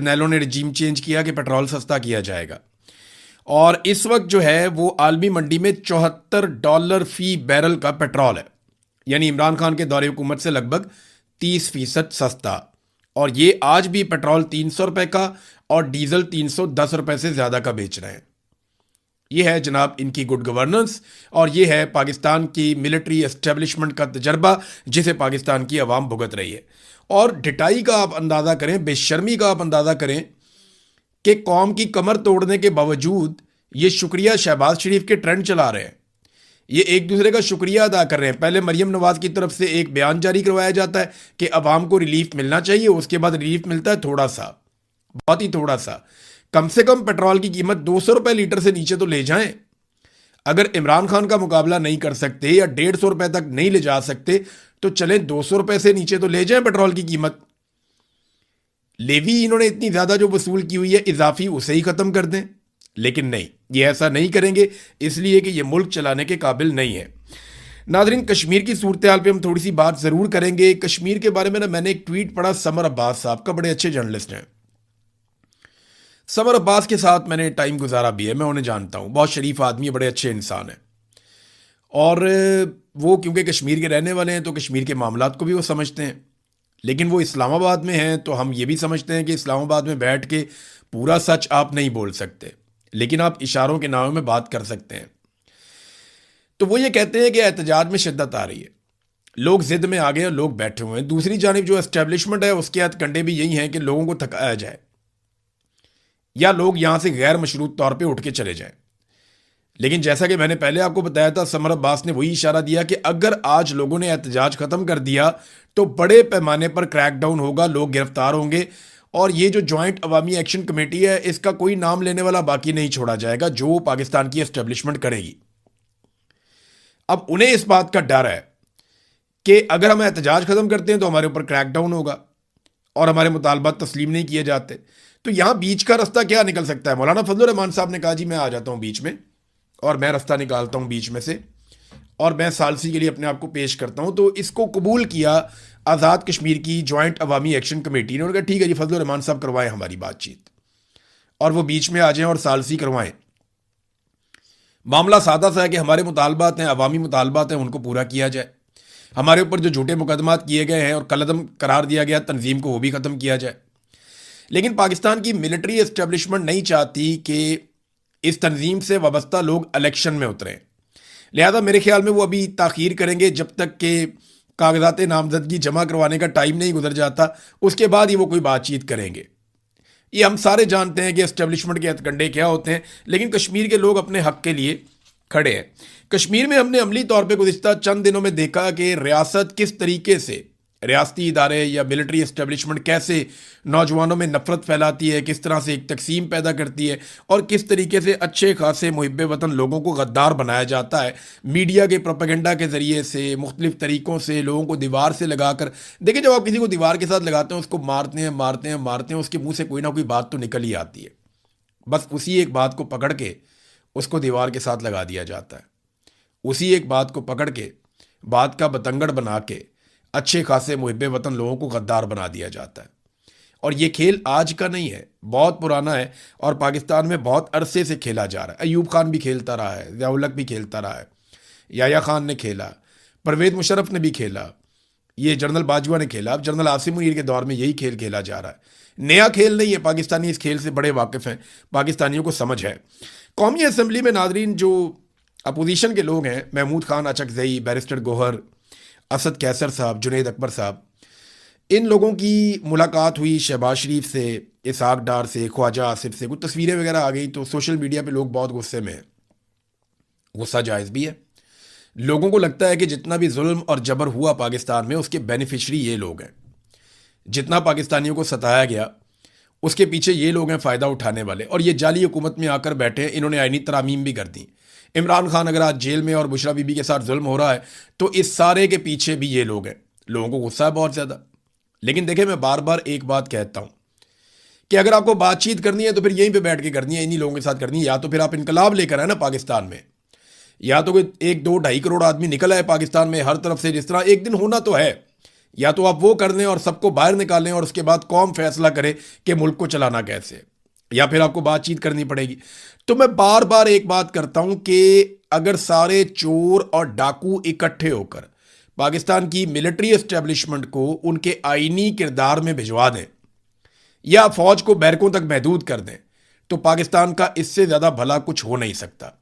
नेलो ने रजीम चेंज किया कि पेट्रोल सस्ता किया जाएगा। और इस वक्त जो है वो आलमी मंडी में $74 फी बैरल का पेट्रोल है, यानी इमरान खान के दौरे हुकूमत से लगभग 30% सस्ता। और ये आज भी पेट्रोल ₹300 का और डीजल ₹310 से ज़्यादा का बेच रहे हैं। ये है जनाब इनकी गुड गवर्नेंस, और ये है पाकिस्तान की मिलिट्री एस्टेब्लिशमेंट का तजर्बा जिसे पाकिस्तान की आवाम भुगत रही है। और ढिटाई का आप अंदाज़ा करें, बेशर्मी का आप अंदाज़ा करें कि कौम की कमर तोड़ने के बावजूद ये शुक्रिया शहबाज शरीफ के ट्रेंड चला रहे हैं। ये एक दूसरे का शुक्रिया अदा कर रहे हैं। पहले मरियम नवाज की तरफ से एक बयान जारी करवाया जाता है कि अवाम को रिलीफ मिलना चाहिए, उसके बाद रिलीफ मिलता है थोड़ा सा, बहुत ही थोड़ा सा। कम से कम पेट्रोल की कीमत ₹200 लीटर से नीचे तो ले जाएं। अगर इमरान खान का मुकाबला नहीं कर सकते या ₹150 तक नहीं ले जा सकते तो चले ₹200 से नीचे तो ले जाएं पेट्रोल की कीमत। लेवी इन्होंने इतनी ज्यादा जो वसूल की हुई है इजाफी, उसे ही खत्म कर दें। लेकिन नहीं, ये ऐसा नहीं करेंगे, इसलिए कि ये मुल्क चलाने के काबिल नहीं है। नाजरीन, कश्मीर की सूरत हाल पे हम थोड़ी सी बात जरूर करेंगे। कश्मीर के बारे में ना मैंने एक ट्वीट पढ़ा समर अब्बास साहब का, बड़े अच्छे जर्नलिस्ट हैं। समर अब्बास के साथ मैंने टाइम गुजारा भी है, मैं उन्हें जानता हूँ, बहुत शरीफ आदमी है, बड़े अच्छे इंसान हैं। और वो क्योंकि कश्मीर के रहने वाले हैं तो कश्मीर के मामलात को भी वो समझते हैं। लेकिन वो इस्लामाबाद में हैं तो हम ये भी समझते हैं कि इस्लामाबाद में बैठ के पूरा सच आप नहीं बोल सकते, लेकिन आप इशारों के नाम में बात कर सकते हैं। तो वो ये कहते हैं कि एहतजाज में शिद्दत आ रही है, लोग जिद में आ गए और लोग बैठे हुए हैं। दूसरी जानिब जो एस्टेब्लिशमेंट है उसके हथकंडे भी यही हैं कि लोगों को थकाया जाए या लोग यहां से गैर मशरूत तौर पे उठ के चले जाएं। लेकिन जैसा कि मैंने पहले आपको बताया था, समर अब्बास ने वही इशारा दिया कि अगर आज लोगों ने एहतजाज खत्म कर दिया तो बड़े पैमाने पर क्रैकडाउन होगा, लोग गिरफ्तार होंगे, और ये जो ज्वाइंट अवामी एक्शन कमेटी है इसका कोई नाम लेने वाला बाकी नहीं छोड़ा जाएगा जो पाकिस्तान की एस्टेब्लिशमेंट करेगी। अब उन्हें इस बात का डर है कि अगर हम एहतजाज खत्म करते हैं तो हमारे ऊपर क्रैकडाउन होगा और हमारे मुतालबात तस्लीम नहीं किए जाते। तो यहां बीच का रास्ता क्या निकल सकता है? मौलाना फजलुर रहमान साहब ने कहा जी मैं आ जाता हूं बीच में और मैं रास्ता निकालता हूं बीच में से और मैं सालसी के लिए अपने आप को पेश करता हूं। तो इसको कबूल किया आज़ाद कश्मीर की ज्वाइंट अवामी एक्शन कमेटी ने। उन्होंने कहा ठीक है जी, फजलुर रहमान साहब करवाएं हमारी बातचीत और वो बीच में आ जाएं और सालसी करवाएं। मामला सादा सा है कि हमारे मुतालबात हैं, अवामी मुतालबात हैं, उनको पूरा किया जाए। हमारे ऊपर जो झूठे मुकदमात किए गए हैं और कलअदम करार दिया गया तंजीम को, वो भी ख़त्म किया जाए। लेकिन पाकिस्तान की मिलिट्री एस्टेब्लिशमेंट नहीं चाहती कि इस तंजीम से वाबस्ता लोग इलेक्शन में उतरें। लिहाजा मेरे ख्याल में वो अभी ताख़ीर करेंगे जब तक कि कागजात नामजदगी जमा करवाने का टाइम नहीं गुजर जाता, उसके बाद ही वो कोई बातचीत करेंगे। ये हम सारे जानते हैं कि एस्टेब्लिशमेंट के हथकंडे क्या होते हैं, लेकिन कश्मीर के लोग अपने हक के लिए खड़े हैं। कश्मीर में हमने अमली तौर पे गुज़िश्ता चंद दिनों में देखा कि रियासत किस तरीके से, रियासती इदारे या मिलिट्री एस्टेब्लिशमेंट कैसे नौजवानों में नफरत फैलाती है, किस तरह से एक तकसीम पैदा करती है और किस तरीके से अच्छे खासे मुहिब्बे वतन लोगों को गद्दार बनाया जाता है मीडिया के प्रोपेगेंडा के ज़रिए से, मुख्तलिफ तरीक़ों से लोगों को दीवार से लगाकर। देखिए, जब आप किसी को दीवार के साथ लगाते हैं, उसको मारते हैं मारते हैं मारते हैं, उसके मुँह से कोई ना कोई बात तो निकल ही आती है। बस उसी एक बात को पकड़ के उसको दीवार के साथ लगा दिया जाता है। उसी एक बात को पकड़ के, बात का बतंगड़ बना के अच्छे खासे मुहिब्बे वतन लोगों को गद्दार बना दिया जाता है। और ये खेल आज का नहीं है, बहुत पुराना है और पाकिस्तान में बहुत अरसे से खेला जा रहा है। अयूब खान भी खेलता रहा है, ज़िया-उल हक भी खेलता रहा है, याया खान ने खेला, परवेज़ मुशर्रफ ने भी खेला, ये जनरल बाजवा ने खेला, अब जनरल आसिम मुनीर के दौर में यही खेल खेला जा रहा है। नया खेल नहीं है, पाकिस्तानी इस खेल से बड़े वाकिफ़ हैं, पाकिस्तानियों को समझ है। कौमी असम्बली में नाजरीन जो अपोजिशन के लोग हैं, महमूद खान अचकज़ई, बैरिस्टर गोहर, असद कैसर साहब, जुनैद अकबर साहब, इन लोगों की मुलाकात हुई शहबाज शरीफ से, इसहाक डार से, ख्वाजा आसिफ से। कुछ तस्वीरें वगैरह आ गई तो सोशल मीडिया पे लोग बहुत गुस्से में हैं। गुस्सा जायज़ भी है। लोगों को लगता है कि जितना भी जुल्म और जबर हुआ पाकिस्तान में उसके बेनिफिशरी ये लोग हैं। जितना पाकिस्तानियों को सताया गया उसके पीछे ये लोग हैं फ़ायदा उठाने वाले, और ये जाली हुकूमत में आकर बैठे हैं। इन्होंने आईनी तरामीम भी कर दी। इमरान खान अगर आज जेल में और बुशरा बीबी के साथ जुल्म हो रहा है तो इस सारे के पीछे भी ये लोग हैं। लोगों को गुस्सा है बहुत ज़्यादा। लेकिन देखें, मैं बार बार एक बात कहता हूँ कि अगर आपको बातचीत करनी है तो फिर यहीं पे बैठ के करनी है, इन्हीं लोगों के साथ करनी है। या तो फिर आप इनकलाब लेकर आए ना पाकिस्तान में, या तो कोई 1, 2, 2.5 करोड़ आदमी निकल आए पाकिस्तान में हर तरफ से, जिस तरह एक दिन होना तो है या तो आप वो कर लें और सबको बाहर निकालें और उसके बाद कौम फैसला करे कि मुल्क को चलाना कैसे है, या फिर आपको बातचीत करनी पड़ेगी। तो मैं बार बार एक बात करता हूं कि अगर सारे चोर और डाकू इकट्ठे होकर पाकिस्तान की मिलिट्री एस्टेब्लिशमेंट को उनके आईनी किरदार में भिजवा दें या फौज को बैरकों तक महदूद कर दें, तो पाकिस्तान का इससे ज्यादा भला कुछ हो नहीं सकता।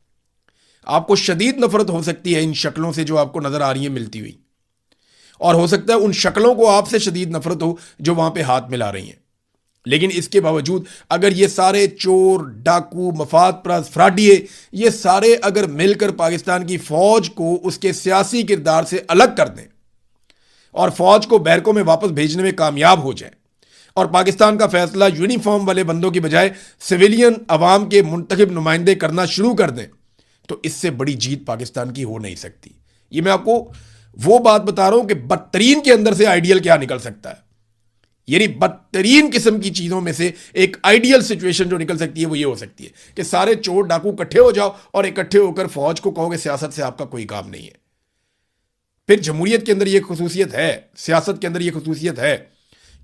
आपको शदीद नफरत हो सकती है इन शक्लों से जो आपको नजर आ रही है मिलती हुई, और हो सकता है उन शक्लों को आपसे शदीद नफरत हो जो वहां पे हाथ मिला रही हैं। लेकिन इसके बावजूद अगर ये सारे चोर डाकू मफाद परस्त फ्राडिये ये सारे अगर मिलकर पाकिस्तान की फौज को उसके सियासी किरदार से अलग कर दें और फौज को बैरकों में वापस भेजने में कामयाब हो जाए और पाकिस्तान का फैसला यूनिफॉर्म वाले बंदों की बजाय सिविलियन अवाम के मुंतखब नुमाइंदे करना शुरू कर दें, तो इससे बड़ी जीत पाकिस्तान की हो नहीं सकती। ये मैं आपको वो बात बता रहा हूं कि बदतरीन के अंदर से आइडियल क्या निकल सकता है। यानी बदतरीन किस्म की चीजों में से एक आइडियल सिचुएशन जो निकल सकती है वो ये हो सकती है कि सारे चोर डाकू इकट्ठे हो जाओ और इकट्ठे होकर फौज को कहोगे सियासत से आपका कोई काम नहीं है। फिर जमहूरियत के अंदर यह खसूसियत है, सियासत के अंदर यह खसूसियत है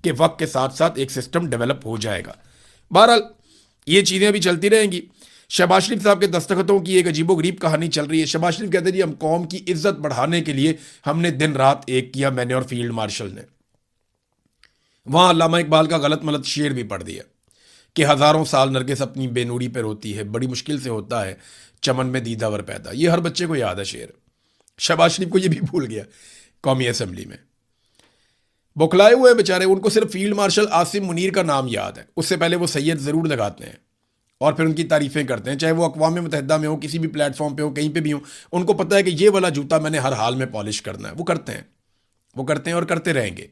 कि वक्त के साथ साथ एक सिस्टम डेवलप हो जाएगा। बहरहाल ये चीजें अभी चलती रहेंगी। शहबाज शरीफ साहब के दस्तखतों की एक अजीबोगरीब कहानी चल रही है। शहबाज शरीफ कहते हैं जी हम कौम की इज्जत बढ़ाने के लिए हमने दिन रात एक किया, मैंने और फील्ड मार्शल ने। वहां अल्लामा इकबाल का गलत मलत शेर भी पढ़ दिया कि हजारों साल नरगिस अपनी बेनूरी पर रोती है, बड़ी मुश्किल से होता है चमन में दीदावर पैदा। ये हर बच्चे को याद है शेर। शहबाज शरीफ को ये भी भूल गया कौमी असेंबली में। बौखलाए हुए बेचारे, उनको सिर्फ फील्ड मार्शल आसिम मुनीर का नाम याद है, उससे पहले वो सैयद ज़रूर लगाते हैं और फिर उनकी तारीफ़ें करते हैं, चाहे वो अक़वाम मुत्तहिदा में हो, किसी भी प्लेटफॉर्म पे हो, कहीं पे भी हो। उनको पता है कि ये वाला जूता मैंने हर हाल में पॉलिश करना है। वो करते हैं, वो करते हैं और करते रहेंगे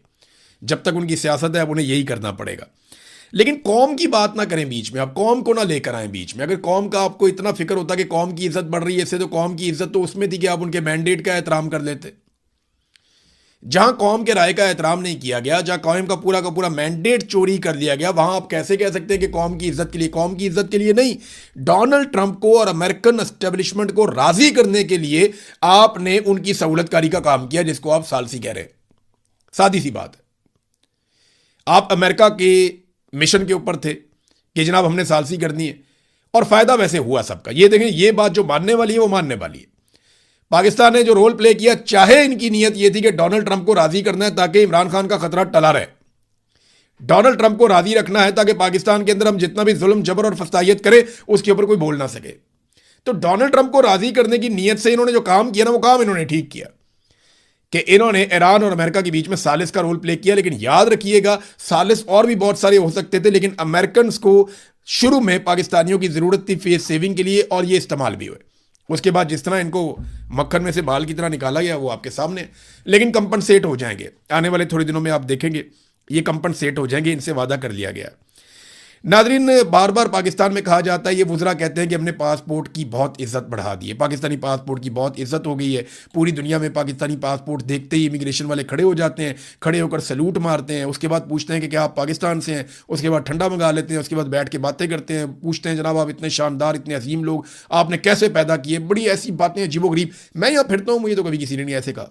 जब तक उनकी सियासत है। अब उन्हें यही करना पड़ेगा। लेकिन कौम की बात ना करें बीच में, आप कौम को ना लेकर आए बीच में। अगर कौम का आपको इतना फिक्र होता कि कौम की इज्जत बढ़ रही है, इससे तो कौम की इज्जत तो उसमें थी कि आप उनके मैंडेट का एहतराम कर लेते। जहां कौम के राय का एहतराम नहीं किया गया, जहां कौम का पूरा मैंडेट चोरी कर दिया गया, वहां आप कैसे कह सकते हैं कि कौम की इज्जत के लिए? कौम की इज्जत के लिए नहीं, डोनाल्ड ट्रंप को और अमेरिकन एस्टेब्लिशमेंट को राजी करने के लिए आपने उनकी सहूलतकारी का काम किया, जिसको आप सालसी कह रहे हैं। सादी सी बात है। आप अमेरिका के मिशन के ऊपर थे कि जनाब हमने सालसी करनी है, और फायदा वैसे हुआ सबका। ये देखें, ये बात जो मानने वाली है वो मानने वाली है। पाकिस्तान ने जो रोल प्ले किया, चाहे इनकी नीयत यह थी कि डोनाल्ड ट्रंप को राजी करना है ताकि इमरान खान का खतरा टला रहे, डोनाल्ड ट्रंप को राजी रखना है ताकि पाकिस्तान के अंदर हम जितना भी जुल्म जबर और फसादियत करें उसके ऊपर कोई बोल ना सके। तो डोनाल्ड ट्रंप को राजी करने की नीयत से इन्होंने जो काम किया ना, वो काम इन्होंने ठीक किया कि इन्होंने ईरान और अमेरिका के बीच में सालिस का रोल प्ले किया। लेकिन याद रखिएगा, सालिस और भी बहुत सारे हो सकते थे, लेकिन अमेरिकन को शुरू में पाकिस्तानियों की जरूरत थी फेस सेविंग के लिए, और ये इस्तेमाल भी हुए। उसके बाद जिस तरह इनको मक्खन में से बाल की तरह निकाला गया वो आपके सामने है। लेकिन कंपनसेट हो जाएंगे आने वाले थोड़े दिनों में, आप देखेंगे ये कंपनसेट हो जाएंगे, इनसे वादा कर लिया गया। नादरीन, बार बार पाकिस्तान में कहा जाता है, ये वुज़रा कहते हैं कि हमने पासपोर्ट की बहुत इज्जत बढ़ा दी है, पाकिस्तानी पासपोर्ट की बहुत इज्जत हो गई है। पूरी दुनिया में पाकिस्तानी पासपोर्ट देखते ही इमिग्रेशन वाले खड़े हो जाते हैं, खड़े होकर सैल्यूट मारते हैं। उसके बाद पूछते हैं कि क्या आप पाकिस्तान से हैं? उसके बाद ठंडा मंगा लेते हैं, उसके बाद बैठ के बातें करते हैं, पूछते हैं जनाब आप इतने शानदार, इतने अजीम लोग आपने कैसे पैदा किए? बड़ी ऐसी बातें अजीबोगरीब। मैं यहाँ फिरता हूँ, मुझे तो कभी किसी ने नहीं ऐसे कहा।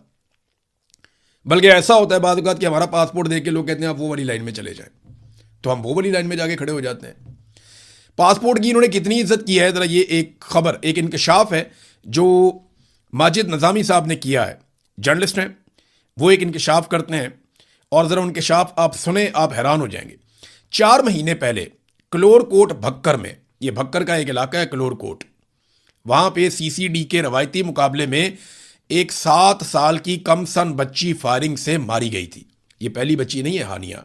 बल्कि ऐसा होता है बाद औक़ात कि हमारा पासपोर्ट देख के लोग कहते हैं आप वो वाली लाइन में चले जाएं, तो हम वो वाली लाइन में जाके खड़े हो जाते हैं। पासपोर्ट की इन्होंने कितनी इज्जत की है, जरा ये एक खबर, एक इंकशाफ है जो माजिद नज़ामी साहब ने किया है, जर्नलिस्ट हैं, वो एक इंकशाफ करते हैं और ज़रा इंकशाफ आप सुने, आप हैरान हो जाएंगे। 4 महीने पहले कलोरकोट भक्कर में, ये भक्कर का एक इलाका है कलोरकोट, वहाँ पे CCD के रवायती मुकाबले में एक 7 साल की कम सन बच्ची फायरिंग से मारी गई थी। ये पहली बच्ची नहीं है हानिया,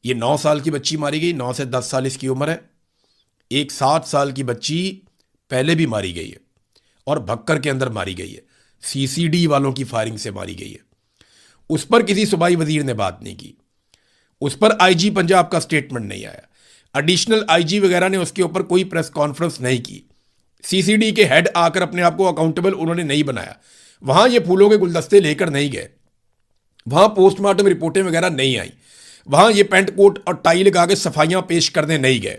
ये 9 साल की बच्ची मारी गई, 9 से 10 साल इसकी उम्र है। एक 7 साल की बच्ची पहले भी मारी गई है और भक्कर के अंदर मारी गई है, CCD वालों की फायरिंग से मारी गई है। उस पर किसी सूबाई वजीर ने बात नहीं की, उस पर IG पंजाब का स्टेटमेंट नहीं आया, एडिशनल IG वगैरह ने उसके ऊपर कोई प्रेस कॉन्फ्रेंस नहीं की, CCD के हेड आकर अपने आप को अकाउंटेबल उन्होंने नहीं बनाया, वहां ये फूलों के गुलदस्ते लेकर नहीं गए, वहां पोस्टमार्टम रिपोर्टें वगैरह नहीं आई, वहां ये पेंट कोट और टाई लगा के सफाइयां पेश करने नहीं गए,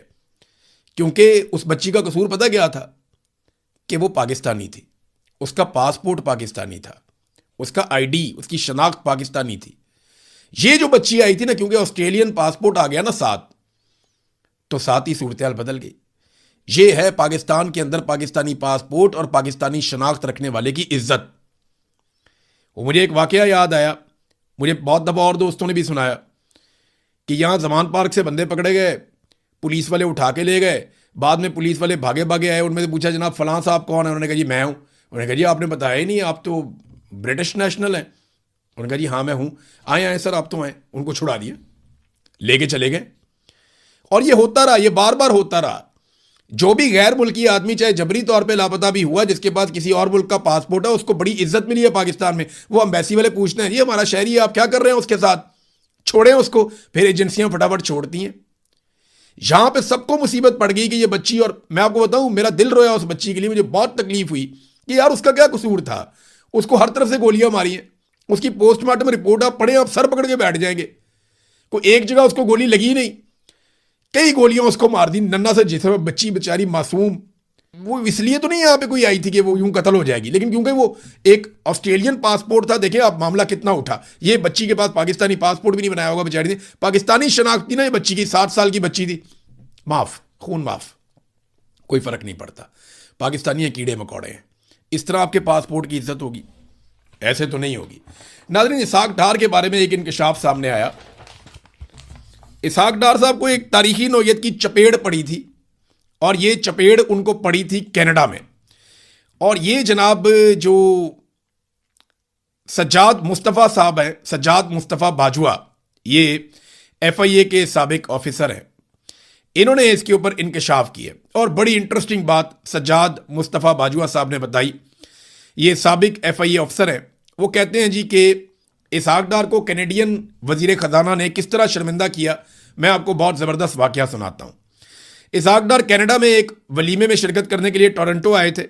क्योंकि उस बच्ची का कसूर पता क्या था कि वो पाकिस्तानी थी, उसका पासपोर्ट पाकिस्तानी था, उसका आईडी, उसकी शनाख्त पाकिस्तानी थी। ये जो बच्ची आई थी ना, क्योंकि ऑस्ट्रेलियन पासपोर्ट आ गया ना साथ, तो साथ ही सूरत हाल बदल गई। ये है पाकिस्तान के अंदर पाकिस्तानी पासपोर्ट और पाकिस्तानी शनाख्त रखने वाले की इज्जत। वो मुझे एक वाकया याद आया, मुझे बहुत दफ़ा और दोस्तों ने भी सुनाया कि यहाँ जमान पार्क से बंदे पकड़े गए, पुलिस वाले उठा के ले गए। बाद में पुलिस वाले भागे भागे आए, उनमें से पूछा जनाब फलां साहब कौन है? उन्होंने कहा जी मैं हूँ। उन्होंने कहा जी आपने बताया ही नहीं, आप तो ब्रिटिश नेशनल हैं। उन्होंने कहा जी हाँ मैं हूँ। आए आए सर, आप तो आए। उनको छुड़ा दिया, लेके चले गए। और ये होता रहा, ये बार बार होता रहा। जो भी गैर मुल्की आदमी चाहे जबरी तौर पे लापता भी हुआ, जिसके पास किसी और मुल्क का पासपोर्ट है, उसको बड़ी इज्जत मिली है पाकिस्तान में। वो एम्बेसी वाले पूछते हैं ये हमारा शहरी है, आप क्या कर रहे हैं उसके साथ, छोड़ें उसको। फिर एजेंसियां फटाफट छोड़ती हैं। यहां पे सबको मुसीबत पड़ गई कि ये बच्ची, और मैं आपको बताऊं मेरा दिल रोया उस बच्ची के लिए, मुझे बहुत तकलीफ हुई कि यार उसका क्या कसूर था। उसको हर तरफ से गोलियां मारी हैं, उसकी पोस्टमार्टम रिपोर्ट आप पढ़े, आप सर पकड़ के बैठ जाएंगे। कोई एक जगह उसको गोली लगी नहीं, कई गोलियां उसको मार दी, नन्ना से जिसे बच्ची बेचारी मासूम। वो इसलिए तो नहीं यहाँ पे कोई आई थी कि वो यूं कत्ल हो जाएगी, लेकिन क्योंकि वो एक ऑस्ट्रेलियन पासपोर्ट था। देखिए आप मामला कितना उठा। ये बच्ची के पास पाकिस्तानी पासपोर्ट भी नहीं बनाया होगा बेचारी ने, पाकिस्तानी शनाख्त थी ना ये बच्ची की, 7 साल की बच्ची थी। माफ, खून माफ, कोई फर्क नहीं पड़ता। पाकिस्तानी है कीड़े मकोड़े हैं। इस तरह आपके पासपोर्ट की इज्जत होगी? ऐसे तो नहीं होगी। नाज़रीन, इसहाक डार के बारे में एक इंकशाफ सामने आया। इसहाक डार साहब को एक तारीखी नौयत की चपेड़ पड़ी थी, और ये चपेड़ उनको पड़ी थी कनाडा में। और ये जनाब जो सज्जाद मुस्तफ़ा साहब हैं, सज्जाद मुस्तफ़ा बाजुआ, ये FIA के साबिक ऑफिसर हैं। इन्होंने इसके ऊपर इंकशाफ किए, और बड़ी इंटरेस्टिंग बात सज्जाद मुस्तफ़ा बाजुआ साहब ने बताई। ये साबिक FIA ऑफिसर हैं। वो कहते हैं जी कि इसहाक डार को कैनेडियन वजीर ख़जाना ने किस तरह शर्मिंदा किया। मैं आपको बहुत ज़बरदस्त वाक़या सुनाता हूँ। इसहाक डार कनाडा में एक वलीमे में शिरकत करने के लिए टोरंटो आए थे।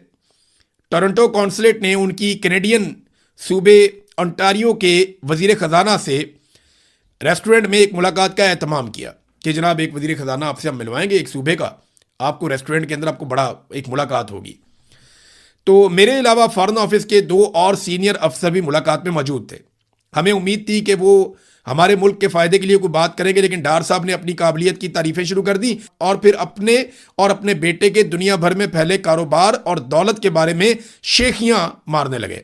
टोरंटो कौंसलेट ने उनकी कैनेडियन सूबे ओंटारियो के वजीर ख़जाना से रेस्टोरेंट में एक मुलाकात का एहतमाम किया कि जनाब एक वजीर ख़जाना आपसे हम मिलवाएंगे, एक सूबे का, आपको रेस्टोरेंट के अंदर आपको बड़ा एक मुलाकात होगी। तो मेरे अलावा फॉरेन ऑफिस के 2 और सीनियर अफसर भी मुलाकात में मौजूद थे। हमें उम्मीद थी कि वो हमारे मुल्क के फ़ायदे के लिए कोई बात करेंगे, लेकिन डार साहब ने अपनी काबिलियत की तारीफ़ें शुरू कर दी, और फिर अपने और अपने बेटे के दुनिया भर में फैले कारोबार और दौलत के बारे में शेखियां मारने लगे,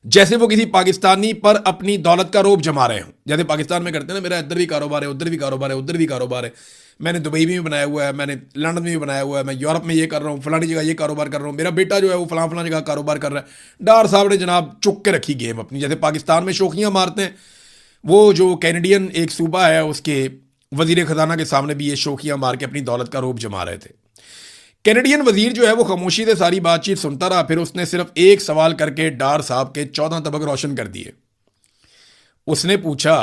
जैसे वो किसी पाकिस्तानी पर अपनी दौलत का रोब जमा रहे हों। जैसे पाकिस्तान में करते हैं ना, मेरा इधर भी कारोबार है, उधर भी कारोबार है, उधर भी कारोबार है, मैंने दुबई में भी बनाया हुआ है, मैंने लंदन में भी बनाया हुआ है, मैं यूरोप में ये कर रहा हूँ, फलानी जगह ये कारोबार कर रहा हूँ, मेरा बेटा जो है वो फलां जगह कारोबार कर रहा है। डार साहब ने जनाब चुक के रखी गेम अपनी। जैसे पाकिस्तान में शोखियाँ मारते हैं, वो जो कैनेडियन एक सूबा है उसके वजीर ख़जाना के सामने भी ये शोखियाँ मार के अपनी दौलत का रोब जमा रहे थे। कैनेडियन वजीर जो है वो खामोशी से सारी बातचीत सुनता रहा। फिर उसने सिर्फ एक सवाल करके डार साहब के 14 तबक रोशन कर दिए। उसने पूछा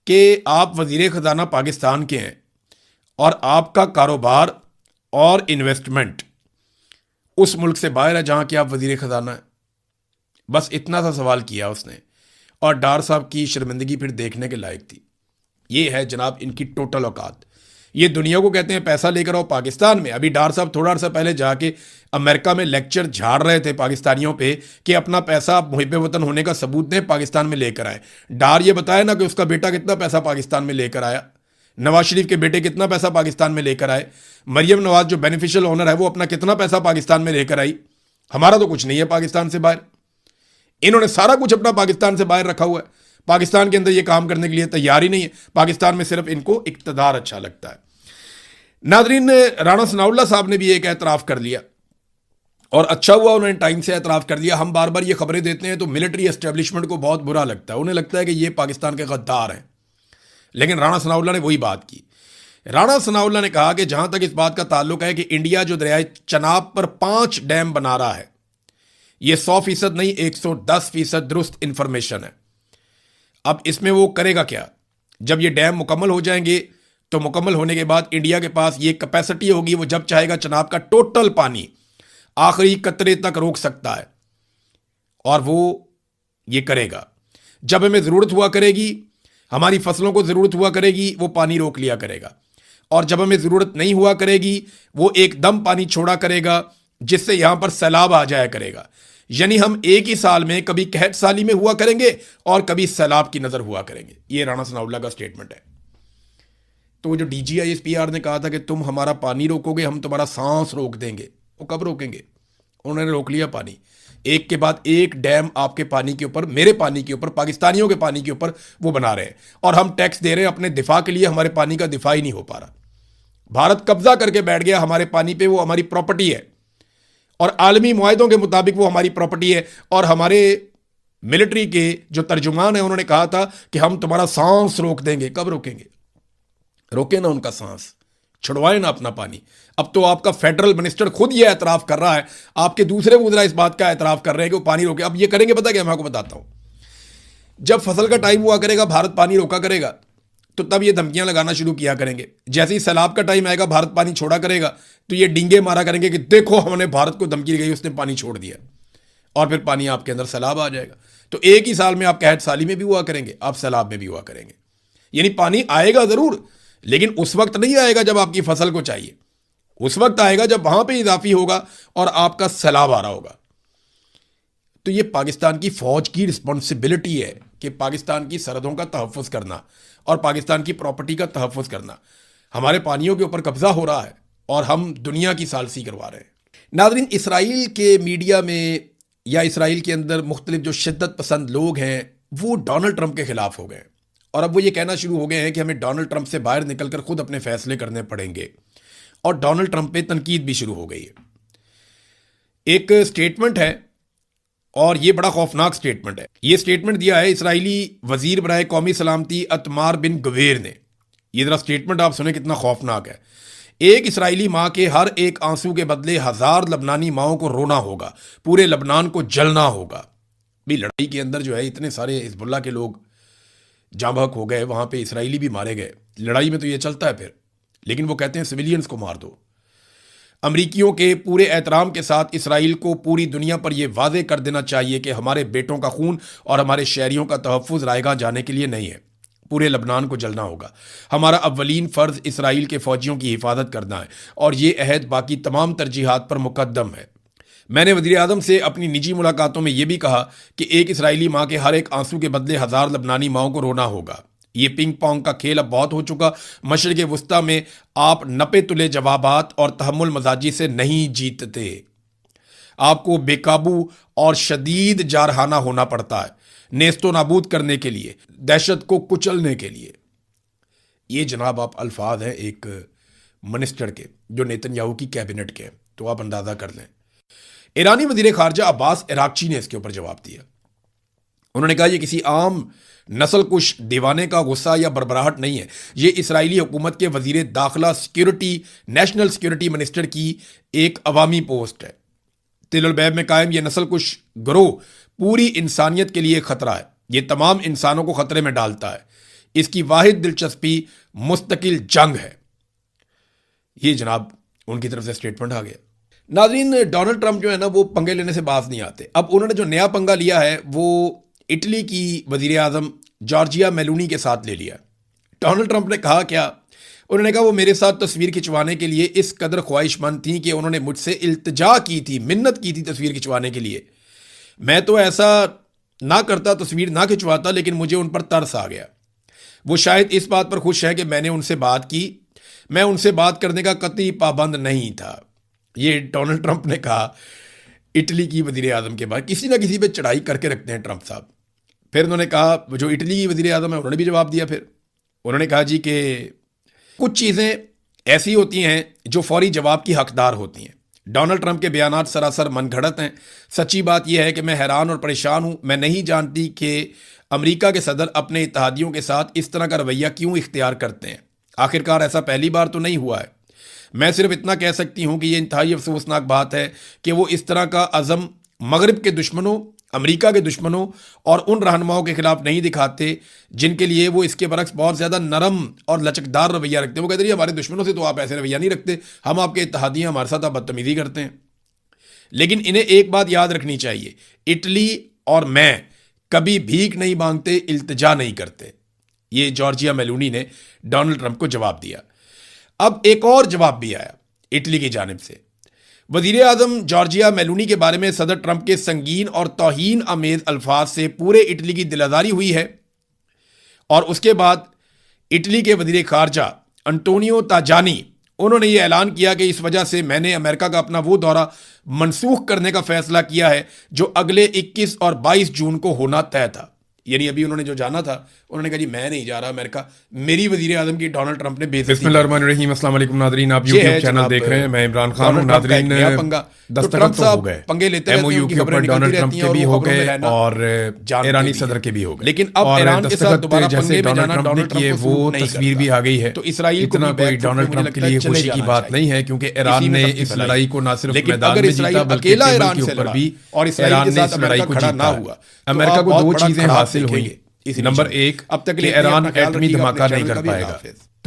कि आप वजीर ख़जाना पाकिस्तान के हैं, और आपका कारोबार और इन्वेस्टमेंट उस मुल्क से बाहर है जहां कि आप वजीर ख़जाना है। बस इतना सा सवाल किया उसने, और डार साहब की शर्मिंदगी फिर देखने के लायक थी। ये है जनाब इनकी टोटल औकात। ये दुनिया को कहते हैं पैसा लेकर आओ पाकिस्तान में। अभी डार साहब थोड़ा सा पहले जाके अमेरिका में लेक्चर झाड़ रहे थे पाकिस्तानियों पे कि अपना पैसा मुहिब वतन होने का सबूत दें, पाकिस्तान में लेकर आए। डार ये बताया ना कि उसका बेटा कितना पैसा पाकिस्तान में लेकर आया, नवाज शरीफ के बेटे कितना पैसा पाकिस्तान में लेकर आए, मरियम नवाज जो बेनिफिशियल ओनर है वो अपना कितना पैसा पाकिस्तान में लेकर आई। हमारा तो कुछ नहीं है पाकिस्तान से बाहर। इन्होंने सारा कुछ अपना पाकिस्तान से बाहर रखा हुआ है, पाकिस्तान के अंदर ये काम करने के लिए तैयार ही नहीं है। पाकिस्तान में सिर्फ इनको इक़्तिदार अच्छा लगता है। नाज़रीन, राणा सनाउल्लाह साहब ने भी एक एतराफ़ कर लिया, और अच्छा हुआ उन्होंने टाइम से एतराफ़ कर दिया। हम बार बार ये खबरें देते हैं तो मिलिट्री एस्टेब्लिशमेंट को बहुत बुरा लगता है, उन्हें लगता है कि ये पाकिस्तान के गद्दार हैं। लेकिन राणा सनाउल्लाह ने वही बात की। राणा सनाउल्लाह ने कहा कि जहां तक इस बात का ताल्लुक है कि इंडिया जो दरियाए चनाब पर 5 डैम बना रहा है, यह 100% नहीं 110% दुरुस्त इंफॉर्मेशन है। अब इसमें वो करेगा क्या? जब ये डैम मुकम्मल हो जाएंगे तो मुकम्मल होने के बाद इंडिया के पास ये कैपेसिटी होगी, वो जब चाहेगा चनाब का टोटल पानी आखिरी कतरे तक रोक सकता है, और वो ये करेगा। जब हमें ज़रूरत हुआ करेगी, हमारी फसलों को ज़रूरत हुआ करेगी, वो पानी रोक लिया करेगा, और जब हमें ज़रूरत नहीं हुआ करेगी वो एकदम पानी छोड़ा करेगा, जिससे यहां पर सैलाब आ जाया करेगा। यानी हम एक ही साल में कभी कहत साली में हुआ करेंगे और कभी सैलाब की नजर हुआ करेंगे। ये राणा सनाउल्लाह का स्टेटमेंट है। तो वो जो DGISPR ने कहा था कि तुम हमारा पानी रोकोगे, हम तुम्हारा सांस रोक देंगे, वो कब रोकेंगे? उन्होंने रोक लिया पानी। एक के बाद एक डैम आपके पानी के ऊपर, मेरे पानी के ऊपर, पाकिस्तानियों के पानी के ऊपर वो बना रहे हैं, और हम टैक्स दे रहे हैं अपने दिफा के लिए। हमारे पानी का दिफा ही नहीं हो पा रहा। भारत कब्जा करके बैठ गया हमारे पानी पे, वो हमारी प्रॉपर्टी है और आलमी मुआहदों के मुताबिक वो हमारी प्रॉपर्टी है। और हमारे मिलिट्री के जो तर्जुमान है उन्होंने कहा था कि हम तुम्हारा सांस रोक देंगे। कब रोकेंगे? रोके ना उनका सांस, छुड़वाए ना अपना पानी। अब तो आपका फेडरल मिनिस्टर खुद ये एतराफ कर रहा है, आपके दूसरे वज़रा इस बात का एतराफ कर रहे हैं कि वो पानी रोके। अब ये करेंगे पता क्या, मैं आपको बताता हूं। जब फसल का टाइम हुआ करेगा, भारत पानी रोका करेगा, तो तब ये धमकियां लगाना शुरू किया करेंगे। जैसे ही सैलाब का टाइम आएगा, भारत पानी छोड़ा करेगा, तो ये डींगे मारा करेंगे कि देखो हमने भारत को धमकी गई, उसने पानी छोड़ दिया, और फिर पानी आपके अंदर सैलाब आ जाएगा। तो एक ही साल में आप कहत साली में भी हुआ करेंगे, आप सैलाब में भी हुआ करेंगे। यानी पानी आएगा जरूर, लेकिन उस वक्त नहीं आएगा जब आपकी फसल को चाहिए। उस वक्त आएगा जब वहां पे इजाफी होगा और आपका सैलाब आ रहा होगा। तो ये पाकिस्तान की फौज की रिस्पॉन्सिबिलिटी है कि पाकिस्तान की सरहदों का तहफ़्फ़ुज़ करना और पाकिस्तान की प्रॉपर्टी का तहफ़्फ़ुज़ करना। हमारे पानियों के ऊपर कब्जा हो रहा है और हम दुनिया की सालसी करवा रहे हैं। नाज़रीन, इसराइल के मीडिया में या इसराइल के अंदर मुख्तलिफ जो शिद्दत पसंद लोग हैं वो डोनाल्ड ट्रंप के खिलाफ हो गए, और अब वो ये कहना शुरू हो गए हैं कि हमें डोनाल्ड ट्रंप से बाहर निकलकर खुद अपने फैसले करने पड़ेंगे, और डोनाल्ड ट्रंप पे तनकीद भी शुरू हो गई है। एक स्टेटमेंट है, और ये बड़ा खौफनाक स्टेटमेंट है। ये स्टेटमेंट दिया है इसराइली वजीर बराए कौमी सलामती अतमार बिन गवेर ने। ये जरा स्टेटमेंट आप सुने कितना खौफनाक है। एक इसराइली माँ के हर एक आंसू के बदले 1000 लबनानी माओं को रोना होगा, पूरे लबनान को जलना होगा। भी लड़ाई के अंदर जो है इतने सारे हिजबुल्लाह के लोग जाँ बहक हो गए, वहां पे इसराइली भी मारे गए। लड़ाई में तो ये चलता है फिर, लेकिन वो कहते हैं सिविलियंस को मार दो। अमरीकियों के पूरे एहतराम के साथ इसराइल को पूरी दुनिया पर यह वादे कर देना चाहिए कि हमारे बेटों का खून और हमारे शहरियों का तहफ़्फ़ुज़ रायगा जाने के लिए नहीं है, पूरे लबनान को जलना होगा। हमारा अव्वलीन फ़र्ज़ इसराइल के फ़ौजियों की हिफाजत करना है, और ये अहद बाकी तमाम तरजीहात पर मुकद्दम है। मैंने वज़ीर आज़म से अपनी निजी मुलाकातों में यह भी कहा कि एक इसराइली माँ के हर एक आंसू के बदले 1000 लबनानी माओं को रोना होगा। ये पिंग पोंग का खेल अब बहुत हो चुका। मशरिक़ वस्ता में आप नपे तुले जवाबात और तहम्मुल मजाजी से नहीं जीतते। आपको बेकाबू और शदीद जारहाना होना पड़ता है नेस्तो नाबूद करने के लिए, दहशत को कुचलने के लिए। ये जनाब आप अल्फाज हैं एक मिनिस्टर के जो नेतन्याहू की कैबिनेट के हैं, तो आप अंदाज़ा कर लें। ईरानी वज़ीर ख़ारजा अब्बास इराक्ची ने इसके ऊपर जवाब दिया। उन्होंने कहा यह किसी आम नस्ल कुश दीवाने का गुस्सा या बरबराहट नहीं है, ये इसराइली हुकूमत के वज़ीर दाखिला सिक्योरिटी, नेशनल सिक्योरिटी मिनिस्टर की एक अवामी पोस्ट है। तिल-उल-बैब में कायम यह नस्ल कुश गिरोह पूरी इंसानियत के लिए खतरा है। यह तमाम इंसानों को खतरे में डालता है। इसकी वाहिद दिलचस्पी मुस्तकिल जंग है। ये जनाब उनकी तरफ से स्टेटमेंट आ गया। नाज़रीन, डोनाल्ड ट्रंप जो है ना वो पंगे लेने से बाज नहीं आते। अब उन्होंने जो नया पंगा लिया है वो इटली की वज़ीर आज़म जॉर्जिया मेलोनी के साथ ले लिया। डोनाल्ड ट्रंप ने कहा क्या? उन्होंने कहा वो मेरे साथ तस्वीर खिंचवाने के लिए इस कदर ख्वाहिशमंद थी कि उन्होंने मुझसे इल्तिजा की थी, मिन्नत की थी तस्वीर खिंचवाने के लिए। मैं तो ऐसा ना करता, तस्वीर ना खिंचवाता, लेकिन मुझे उन पर तरस आ गया। वो शायद इस बात पर खुश है कि मैंने उनसे बात की। मैं उनसे बात करने का कतई पाबंद नहीं था। ये डोनाल्ड ट्रंप ने कहा इटली की वज़ीर आज़म के बाद। किसी ना किसी पे चढ़ाई करके रखते हैं ट्रंप साहब। फिर उन्होंने कहा, जो इटली की वज़ीर आज़म है उन्होंने भी जवाब दिया। फिर उन्होंने कहा जी कि कुछ चीज़ें ऐसी होती हैं जो फौरी जवाब की हकदार होती हैं। डोनाल्ड ट्रंप के बयानात सरासर मनगढ़ंत हैं। सच्ची बात यह है कि मैं हैरान और परेशान हूँ। मैं नहीं जानती कि अमेरिका के सदर अपने इत्तेहादियों के साथ इस तरह का रवैया क्यों इख्तियार करते हैं। आखिरकार ऐसा पहली बार तो नहीं हुआ है। मैं सिर्फ इतना कह सकती हूँ कि यह इंतहाई अफसोसनाक बात है कि वो इस तरह का अज़म मगरिब के दुश्मनों, अमेरिका के दुश्मनों और उन रहनुमाओं के खिलाफ नहीं दिखाते जिनके लिए वो इसके बरक्स बहुत ज़्यादा नरम और लचकदार रवैया रखते हैं। वो कहते हैं हमारे दुश्मनों से तो आप ऐसे रवैया नहीं रखते, हम आपके इत्तेहादी हैं, हमारे साथ आप बदतमीज़ी करते हैं। लेकिन इन्हें एक बात याद रखनी चाहिए, इटली और मैं कभी भीख नहीं मांगते, इल्तिजा नहीं करते। ये जॉर्जिया मेलोनी ने डोनाल्ड ट्रंप को जवाब दिया। अब एक और जवाब भी आया इटली की जानिब से। वजीर आजम जॉर्जिया मेलोनी के बारे में सदर ट्रंप के संगीन और तौहीन आमेज अल्फाज से पूरे इटली की दिलाजारी हुई है। और उसके बाद इटली के वजीर खारजा अंटोनियो ताजानी, उन्होंने ये ऐलान किया कि इस वजह से मैंने अमेरिका का अपना वो दौरा मनसूख करने का फैसला किया है जो अगले 21 और 22 जून को होना तय था। यानी अभी उन्होंने जो जाना था, उन्होंने कहा जी मैं नहीं जा रहा अमेरिका, मेरी वजीर आजम की डोनाल्ड ट्रंप ने बेइज्जती। बिस्मिल्लाहिर्रहमानिर्रहीम, अस्सलाम वालेकुम नादरीन, आप यूट्यूब चैनल देख रहे हैं, मैं इमरान खान हूं। नादरीन, दस्तखत तो हो गए, पंगे लेते रहते हैं, एमओयू के ऊपर डोनाल्ड ट्रंप के भी हो गए और ईरानी सदर के भी हो गए, लेकिन अब ईरान के साथ दोबारा जैसे डोनाल्ड ट्रंप ने किए वो तस्वीर भी आ गई है। तो इसराइल इतना कोई डोनाल्ड ट्रंप के लिए खुशी की बात नहीं है, क्योंकि ईरान ने इस लड़ाई को न सिर्फ मैदान में जीता बल्कि टेबल के ऊपर भी ईरान ने इस लड़ाई को जीता है। अमेरिका को दो चीजें हासिल हुई। नंबर एक, अब तक ईरान एटमी धमाका नहीं कर पाएगा।